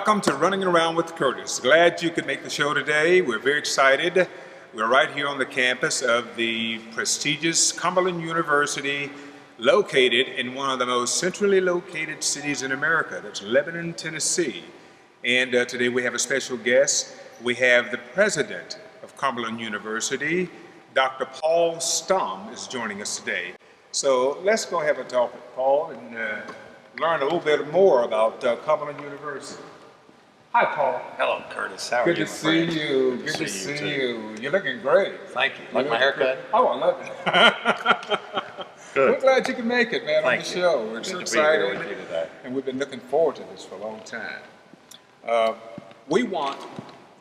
Welcome to Running Around with Curtis. Glad you could make the show today. We're very excited. We're right here on the campus of the prestigious Cumberland University, located in one of the most centrally located cities in America. That's Lebanon, Tennessee. And today we have a special guest. We have the president of Cumberland University, Dr. Paul Stumb, is joining us today. So let's go have a talk with Paul and learn a little bit more about Cumberland University. Hi, Paul. Hello, Curtis. How are you? Good to see you. Good to see you. You're looking great. Thank you. Like my haircut? Oh, I love it. Good. We're glad you can make it, man, on the show. We're so excited. Good to be here with you today. And we've been looking forward to this for a long time. We want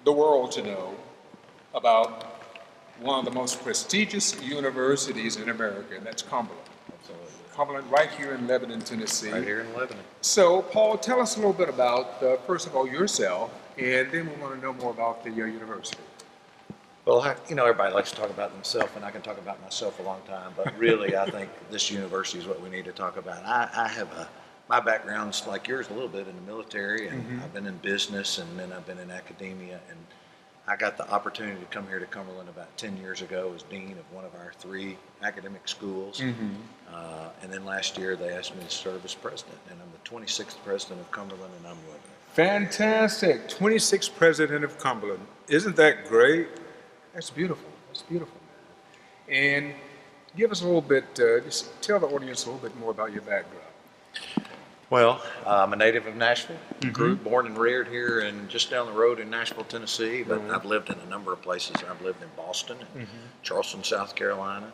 the world to know about one of the most prestigious universities in America, and that's Cumberland. Absolutely. Cumberland, right here in Lebanon, Tennessee. Right here in Lebanon. So, Paul, tell us a little bit about, first of all, yourself, and then we want to know more about the university. Well, everybody likes to talk about themselves, and I can talk about myself a long time, but really, I think this university is what we need to talk about. I have my background's like yours a little bit in the military, and I've been in business, and then I've been in academia, and I got the opportunity to come here to Cumberland about 10 years ago as dean of one of our 3 academic schools. And then last year they asked me to serve as president, and I'm the 26th president of Cumberland, and I'm living it. Fantastic. 26th president of Cumberland. Isn't that great? That's beautiful. That's beautiful, man. And give us a little bit, just tell the audience a little bit more about your background. Well, I'm a native of Nashville, born and reared here and just down the road in Nashville, Tennessee, but I've lived in a number of places. I've lived in Boston, and Charleston, South Carolina.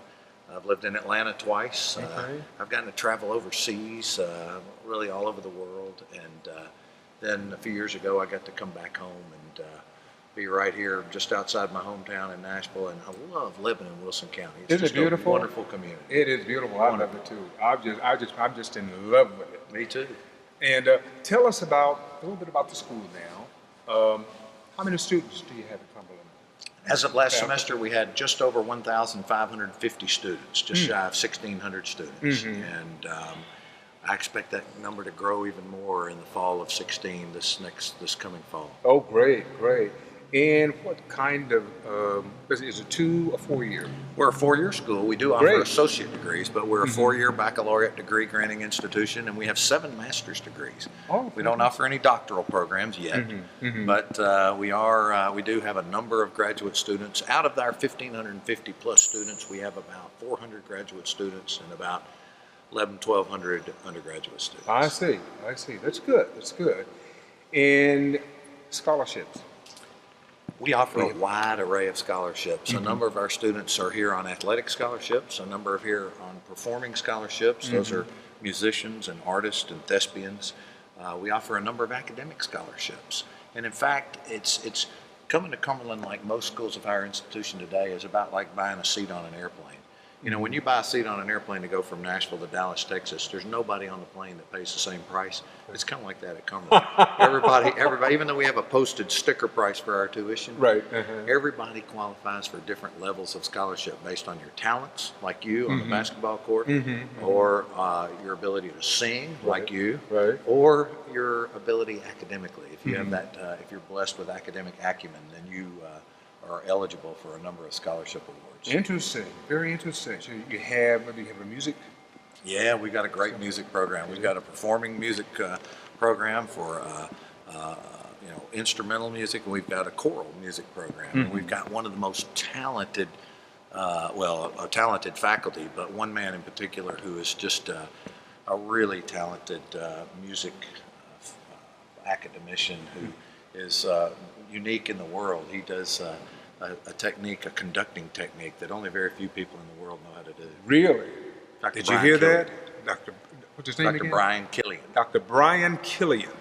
I've lived in Atlanta twice. I've gotten to travel overseas, really all over the world, and then a few years ago I got to come back home and be right here just outside my hometown in Nashville, and I love living in Wilson County. It's Isn't it beautiful? A wonderful community. It is beautiful. I love it too. I'm just in love with it. Me too. And tell us a little bit about the school now. How many students do you have at Cumberland? As of last semester, we had just over 1,550 students, just shy of 1,600 students. And I expect that number to grow even more in the fall of 16, this coming fall. Oh, great, great. And what kind of, is it 2 or 4 year? We're a 4-year school. We do offer associate degrees, but we're a 4-year baccalaureate degree granting institution, and we have 7 master's degrees. Oh, we don't offer any doctoral programs yet, but we do have a number of graduate students. Out of our 1,550 plus students, we have about 400 graduate students and about 1,200 undergraduate students. I see. That's good. That's good. And scholarships? We offer a wide array of scholarships. A number of our students are here on athletic scholarships, a number are here on performing scholarships. Those are musicians and artists and thespians. We offer a number of academic scholarships. And in fact, it's coming to Cumberland, like most schools of higher institution today, is about like buying a seat on an airplane. You know, when you buy a seat on an airplane to go from Nashville to Dallas, Texas, there's nobody on the plane that pays the same price. It's kind of like that at Cumberland. everybody, even though we have a posted sticker price for our tuition, everybody qualifies for different levels of scholarship based on your talents, like you on the basketball court, or your ability to sing, like you, or your ability academically. If you have that, if you're blessed with academic acumen, then you are eligible for a number of scholarship awards. Interesting, very interesting. So you have a music? Yeah, we've got a great music program. We've got a performing music program for instrumental music, and we've got a choral music program. And we've got one of the most talented, a talented faculty, but one man in particular who is just a really talented music academician who is unique in the world. He does a conducting technique that only very few people in the world know how to do. Really? Dr. Did Brian you hear Killian. that? What's his name again? Dr. Brian Killian. Dr. Brian Killian.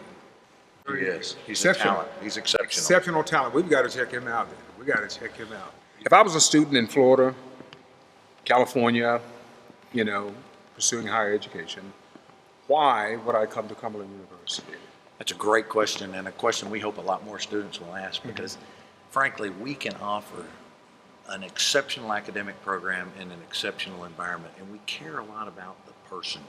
He is. He's a talent. He's exceptional. Exceptional talent. We've got to check him out then. We got to check him out. If I was a student in Florida, California, pursuing higher education, why would I come to Cumberland University? That's a great question, and a question we hope a lot more students will ask, because frankly, we can offer an exceptional academic program in an exceptional environment, and we care a lot about the person.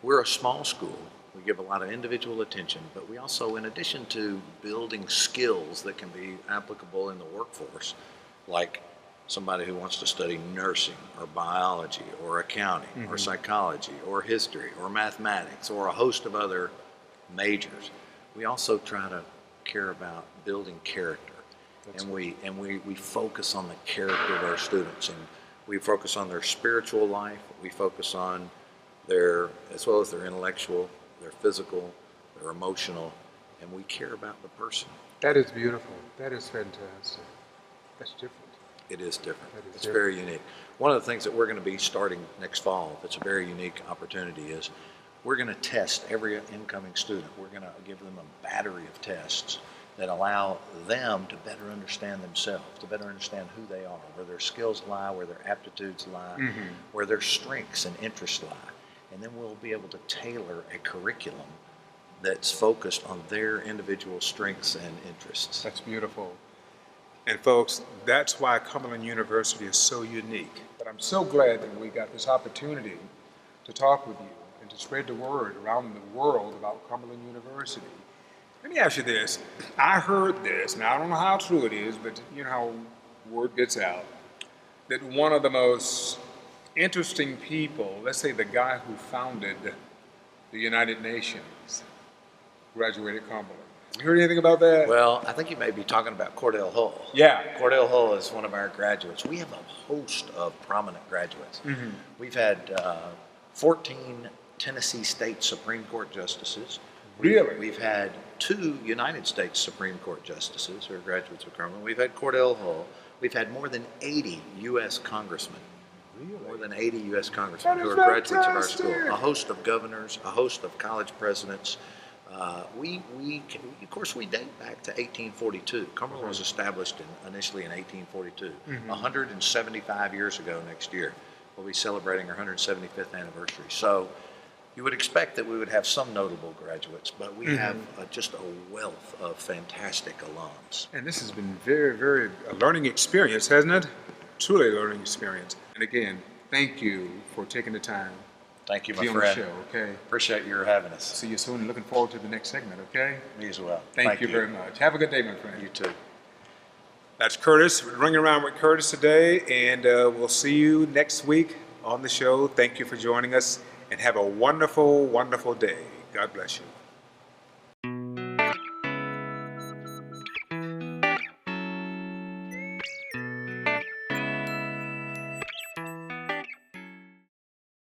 We're a small school, We give a lot of individual attention, but we also, in addition to building skills that can be applicable in the workforce, like somebody who wants to study nursing or biology or accounting or psychology or history or mathematics or a host of other majors, we also try to care about building character. And we focus on the character of our students, and we focus on their spiritual life. We focus on their, as well as their intellectual, their physical, their emotional, and we care about the person. That is beautiful. That is fantastic. That's different. It is different. It's different. very unique. One of the things that we're going to be starting next fall that's a very unique opportunity is we're going to test every incoming student. We're going to give them a battery of tests that allow them to better understand themselves, to better understand who they are, where their skills lie, where their aptitudes lie, where their strengths and interests lie. And then we'll be able to tailor a curriculum that's focused on their individual strengths and interests. That's beautiful. And folks, that's why Cumberland University is so unique. But I'm so glad that we got this opportunity to talk with you and to spread the word around the world about Cumberland University. Let me ask you this. I heard this, and I don't know how true it is, but you know how word gets out, that one of the most interesting people, let's say the guy who founded the United Nations, graduated Cumberland. You heard anything about that? Well, I think you may be talking about Cordell Hull. Yeah. Cordell Hull is one of our graduates. We have a host of prominent graduates. We've had 14 Tennessee State Supreme Court justices. Really? We've had 2 United States Supreme Court justices who are graduates of Cumberland. We've had Cordell Hull. We've had more than 80 U.S. congressmen. Really? More than 80 U.S. congressmen That who is are graduates of our fantastic. school. A host of governors, a host of college presidents. Of course, we date back to 1842. Cumberland was established initially in 1842, 175 years ago next year. We'll be celebrating our 175th anniversary. So you would expect that we would have some notable graduates, but we have just a wealth of fantastic alums. And this has been very, very a learning experience, hasn't it? Truly a learning experience. And again, thank you for taking the time Thank you, to my be on the friend. show, okay? Appreciate your having us. See you soon and looking forward to the next segment, okay? Me as well. Thank you very much. Have a good day, my friend. You too. That's Curtis. We're ringing around with Curtis today, and we'll see you next week on the show. Thank you for joining us, and have a wonderful, wonderful day. God bless you.